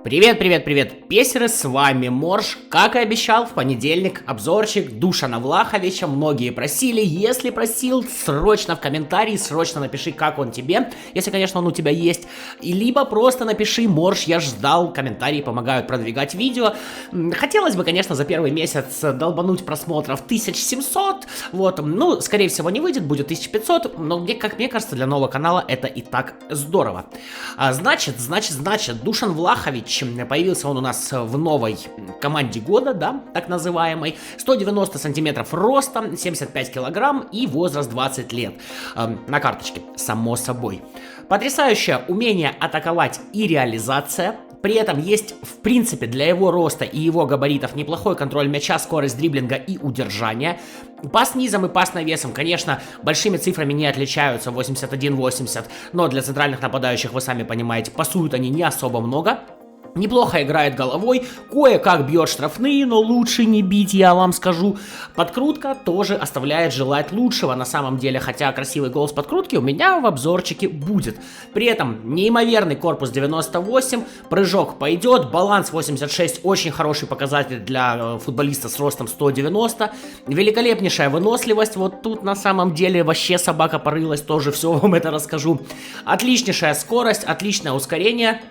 Привет, привет, привет, песеры, с вами Морж. Как и обещал, в понедельник обзорчик Душана Влаховича. Многие просили, если просил, срочно в комментарии, срочно напиши, как он тебе, если, конечно, он у тебя есть. И либо просто напиши: Морж, я ждал, комментарии помогают продвигать видео. Хотелось бы, конечно, за первый месяц долбануть просмотров 1700, вот, ну, скорее всего, не выйдет, будет 1500, но, как мне кажется, для нового канала это и так здорово. Значит, Душан Влахович. Появился он у нас в новой команде года, да, так называемой. 190 сантиметров роста, 75 килограмм и возраст 20 лет. На карточке, само собой. Потрясающее умение атаковать и реализация. При этом есть, в принципе, для его роста и его габаритов неплохой контроль мяча, скорость дриблинга и удержания. Пас низом и пас навесом, конечно, большими цифрами не отличаются, 81-80, но для центральных нападающих, вы сами понимаете, пасуют они не особо много. Неплохо играет головой, кое-как бьет штрафные, но лучше не бить, я вам скажу. Подкрутка тоже оставляет желать лучшего на самом деле, хотя красивый гол с подкрутки у меня в обзорчике будет. При этом неимоверный корпус 98, прыжок пойдет, баланс 86, очень хороший показатель для футболиста с ростом 190. Великолепнейшая выносливость, вот тут на самом деле вообще собака порылась, тоже все вам это расскажу. Отличнейшая скорость, отличное ускорение.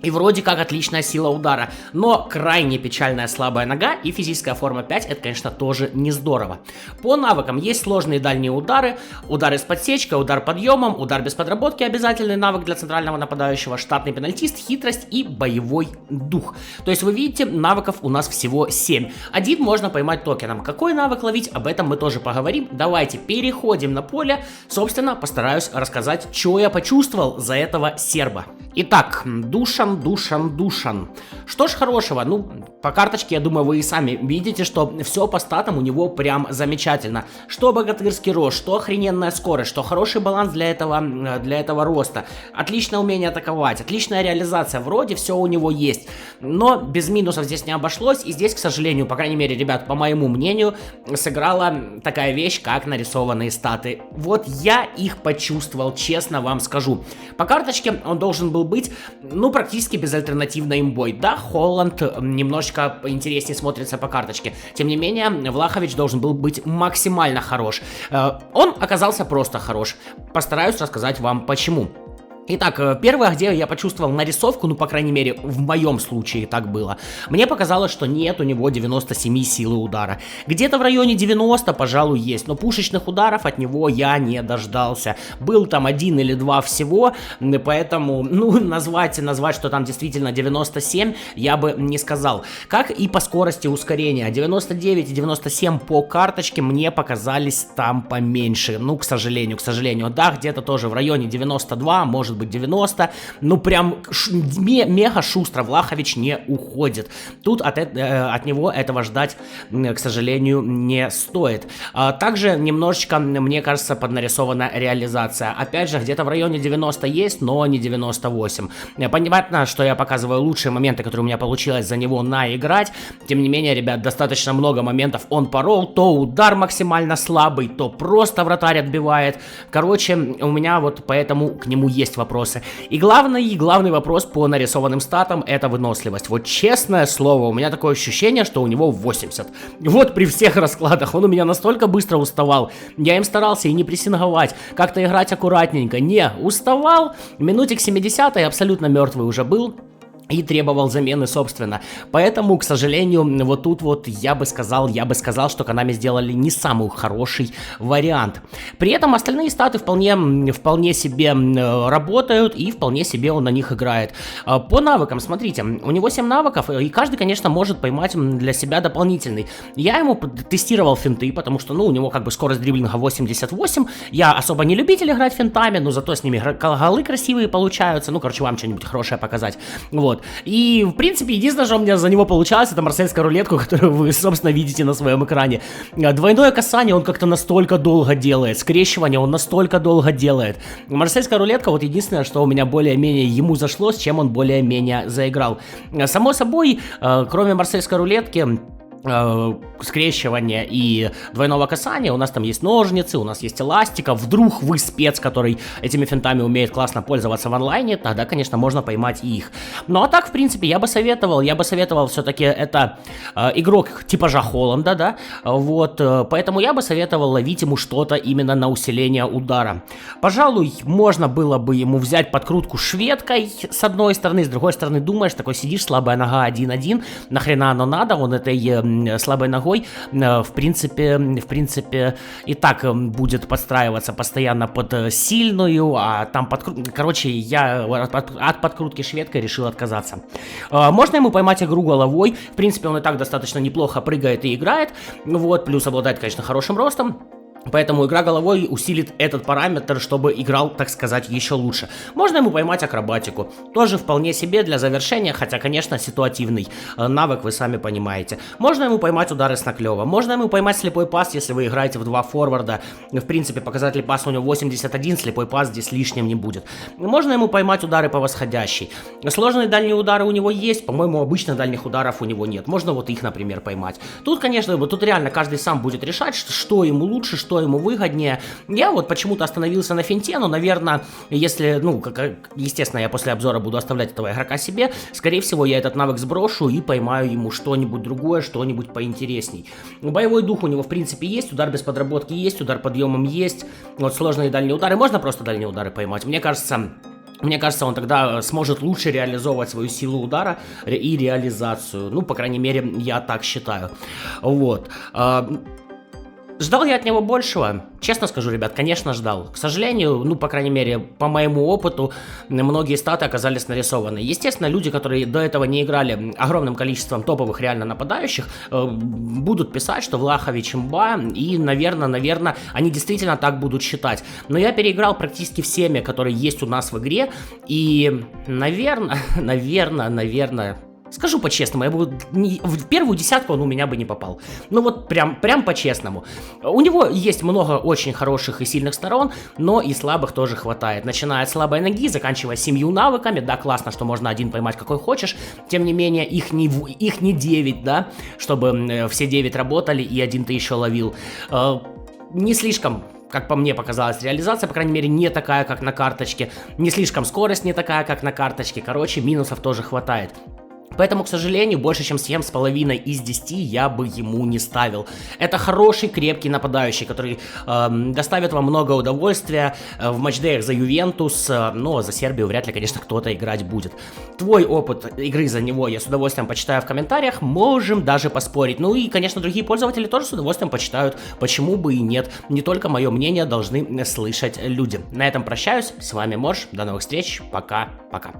И вроде как отличная сила удара, но крайне печальная слабая нога и физическая форма 5, это, конечно, тоже не здорово. По навыкам есть сложные дальние удары, удары с подсечкой, удар подъемом, удар без подработки, обязательный навык для центрального нападающего, штатный пенальтист, хитрость и боевой дух. То есть вы видите, навыков у нас всего 7. Один можно поймать токеном. Какой навык ловить, об этом мы тоже поговорим. Давайте переходим на поле, собственно, постараюсь рассказать, что я почувствовал за этого серба. Итак, Душан. Что ж хорошего, ну, по карточке, я думаю, вы и сами видите, что все по статам у него прям замечательно. Что богатырский рост, что охрененная скорость, что хороший баланс для этого роста. Отличное умение атаковать, отличная реализация, вроде все у него есть. Но без минусов здесь не обошлось, и здесь, к сожалению, по крайней мере, ребят, по моему мнению, сыграла такая вещь, как нарисованные статы. Вот я их почувствовал, честно вам скажу. По карточке он должен был быть, ну, практически безальтернативной имбой. Да, Холланд немножечко интереснее смотрится по карточке. Тем не менее, Влахович должен был быть максимально хорош. Он оказался просто хорош. Постараюсь рассказать вам почему. Итак, первое, где я почувствовал нарисовку, ну, по крайней мере, в моем случае так было, мне показалось, что нет у него 97 силы удара. Где-то в районе 90, пожалуй, есть, но пушечных ударов от него я не дождался. Был там один или два всего, поэтому, ну, назвать, что там действительно 97, я бы не сказал. Как и по скорости ускорения. 99 и 97 по карточке мне показались там поменьше. Ну, к сожалению. Да, где-то тоже в районе 92, может быть 90, ну прям мега шустро Влахович не уходит. Тут от него этого ждать, к сожалению, не стоит. Также немножечко, мне кажется, поднарисована реализация. Опять же, где-то в районе 90 есть, но не 98. Понятно, что я показываю лучшие моменты, которые у меня получилось за него наиграть. Тем не менее, ребят, достаточно много моментов он порол. То удар максимально слабый, то просто вратарь отбивает. Короче, у меня вот поэтому к нему есть вопросы. И главный вопрос по нарисованным статам — это выносливость. Вот честное слово, у меня такое ощущение, что у него 80. Вот при всех раскладах он у меня настолько быстро уставал. Я им старался и не прессинговать, как-то играть аккуратненько. Не, уставал. Минутик 70-й абсолютно мертвый уже был. И требовал замены, собственно. Поэтому, к сожалению, вот тут вот я бы сказал, что Konami сделали не самый хороший вариант. При этом остальные статы вполне себе работают, и вполне себе он на них играет. По навыкам, смотрите, у него 7 навыков, и каждый, конечно, может поймать для себя дополнительный. Я ему тестировал финты, потому что, ну, у него как бы скорость дриблинга 88. Я особо не любитель играть финтами, но зато с ними голы красивые получаются. Ну, короче, вам что-нибудь хорошее показать. Вот. И, в принципе, единственное, что у меня за него получалось, это марсельская рулетка, которую вы, собственно, видите на своем экране. Двойное касание он как-то настолько долго делает, скрещивание он настолько долго делает. Марсельская рулетка, вот единственное, что у меня более-менее ему зашло, с чем он более-менее заиграл. Само собой, кроме марсельской рулетки, скрещивания и двойного касания, у нас там есть ножницы, у нас есть эластика, вдруг вы спец, который этими финтами умеет классно пользоваться в онлайне, тогда, конечно, можно поймать и их. Ну а так, в принципе, я бы советовал все-таки это игрок типажа Холланда, да, вот, поэтому я бы советовал ловить ему что-то именно на усиление удара. Пожалуй, можно было бы ему взять подкрутку шведкой с одной стороны, с другой стороны думаешь, такой сидишь, слабая нога 1-1, нахрена оно надо, он этой слабой ногой, в принципе, и так будет подстраиваться постоянно под сильную, а там короче, я от подкрутки шведкой решил отказаться. Можно ему поймать игру головой, в принципе, он и так достаточно неплохо прыгает и играет, вот, плюс обладает, конечно, хорошим ростом. Поэтому игра головой усилит этот параметр, чтобы играл, так сказать, еще лучше. Можно ему поймать акробатику. Тоже вполне себе для завершения, хотя, конечно, ситуативный навык, вы сами понимаете. Можно ему поймать удары с наклева. Можно ему поймать слепой пас, если вы играете в 2 форварда. В принципе, показатель паса у него 81, слепой пас здесь лишним не будет. Можно ему поймать удары по восходящей. Сложные дальние удары у него есть, по-моему, обычно дальних ударов у него нет. Можно вот их, например, поймать. Тут, конечно, тут реально каждый сам будет решать, что ему лучше, что ему выгоднее. Я вот почему-то остановился на финте, но, наверное, если, ну, естественно, я после обзора буду оставлять этого игрока себе, скорее всего, я этот навык сброшу и поймаю ему что-нибудь другое, что-нибудь поинтересней. Боевой дух у него, в принципе, есть, удар без подработки есть, удар подъемом есть, вот сложные дальние удары, можно просто дальние удары поймать, мне кажется, он тогда сможет лучше реализовывать свою силу удара и реализацию, ну, по крайней мере, я так считаю, вот. Ждал я от него большего? Честно скажу, ребят, конечно, ждал. К сожалению, ну, по крайней мере, по моему опыту, многие статы оказались нарисованы. Естественно, люди, которые до этого не играли огромным количеством топовых реально нападающих, будут писать, что Влахович имба, и, наверное, они действительно так будут считать. Но я переиграл практически всеми, которые есть у нас в игре, и, наверное... Скажу по-честному, в первую десятку он у меня бы не попал. Ну вот прям по-честному. У него есть много очень хороших и сильных сторон, но и слабых тоже хватает. Начиная от слабой ноги, заканчивая 7 навыками. Да, классно, что можно один поймать какой хочешь. Тем не менее, их не 9, да, чтобы все 9 работали и один ты еще ловил. Не слишком... Как по мне показалась реализация, по крайней мере, не такая, как на карточке. Не слишком скорость не такая, как на карточке. Короче, минусов тоже хватает. Поэтому, к сожалению, больше чем 7,5 из 10 я бы ему не ставил. Это хороший, крепкий нападающий, который доставит вам много удовольствия в матчдеях за Ювентус, но за Сербию вряд ли, конечно, кто-то играть будет. Твой опыт игры за него я с удовольствием почитаю в комментариях, можем даже поспорить. Ну и, конечно, другие пользователи тоже с удовольствием почитают, почему бы и нет. Не только мое мнение должны слышать люди. На этом прощаюсь, с вами Морж, до новых встреч, пока-пока.